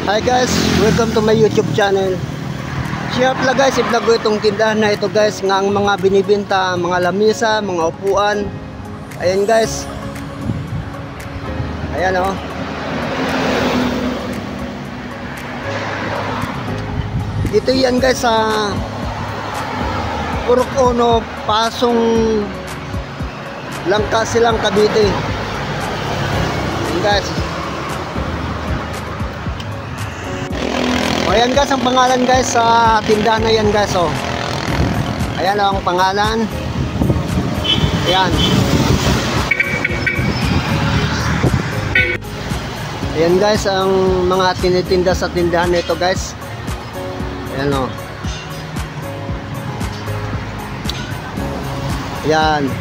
Hi guys, welcome to my YouTube channel. Share pala guys, i-vlog ko itong tindahan na ito guys, ng mga binibenta, mga lamisa, mga upuan. Ayan guys. Ayan oh. Dito yan guys sa Purok Uno, Pasong Langka Silang, Cavite. Ayan guys. O ayan guys, ang pangalan guys sa tindahan na yan guys oh. Ayan ang pangalan. Ayan. Ayan guys ang mga tinitinda sa tindahan na ito guys. Ayan oh. Ayan.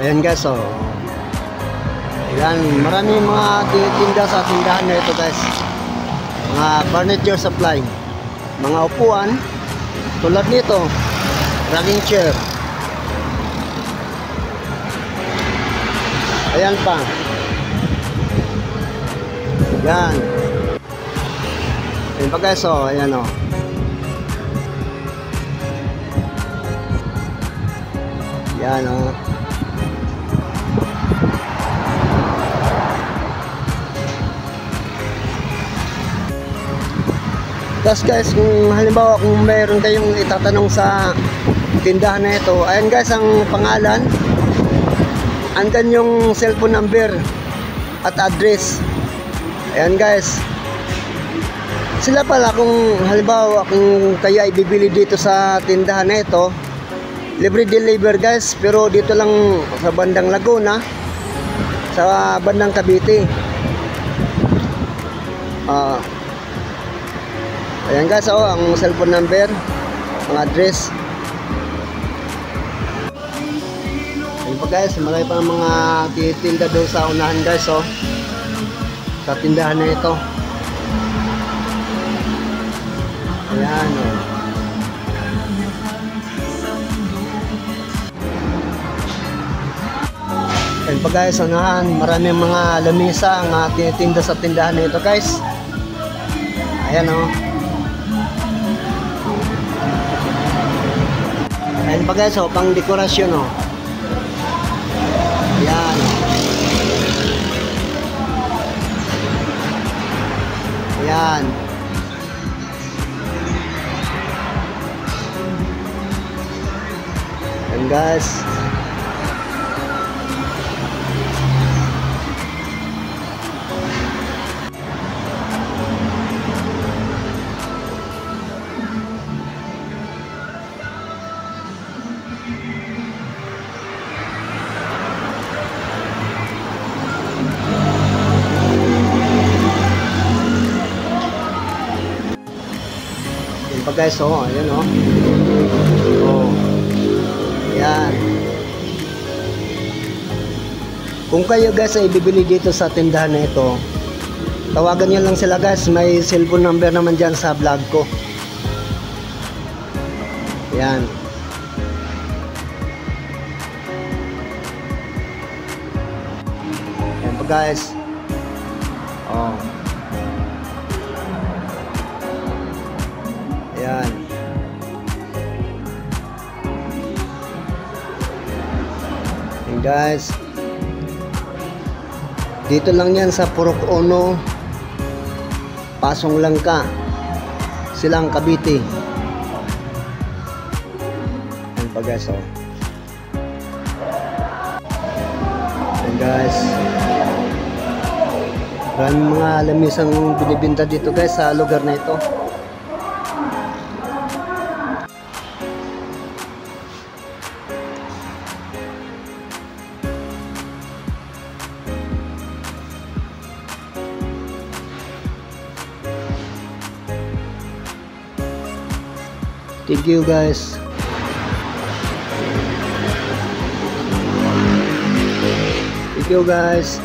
Ayan guys oh. Ayan, maraming mga tinda sa tindahan na ito guys. Mga furniture supply, mga upuan tulad nito, rocking chair. Ayan pa. Ayan. Ayan pa guys oh, ayan oh. Ayan oh. Tapos guys, kung halimbawa kung mayroon kayong itatanong sa tindahan na ito, ayan guys ang pangalan, andyan yung cellphone number at address. Ayan guys. Sila pala kung halimbawa kung kaya ibibili dito sa tindahan na ito, libre deliver guys, pero dito lang sa bandang Laguna, sa bandang Cavite. Ayan guys, oh, ang cellphone number, ang address. Ayan pa guys, marami pa mga titinda doon sa unahan guys, oh, sa tindahan na ito. Ayan, oh. Ayan pa guys, unahan, maraming mga lamisa ang tinitinda sa tindahan na ito guys. Ayan, oh. Ayan pa guys, oh, pang dekorasyon oh. Ayan. Ayan. Ayan guys. Pa guys oh, ayan oh. Oh. Ayan. Kung kayo guys ay bibili dito sa tindahan na ito, tawagan niyo lang sila guys, may cellphone number naman diyan sa vlog ko. Ayan. Ayan pa guys. Oh. Ayan. And guys, dito lang yan sa Purok Uno, Pasong Langka Silang, Cavite. Ayan pa guys oh. And guys, maraming mga lamisang binibinta dito guys sa lugar na ito. Thank you guys. Thank you guys.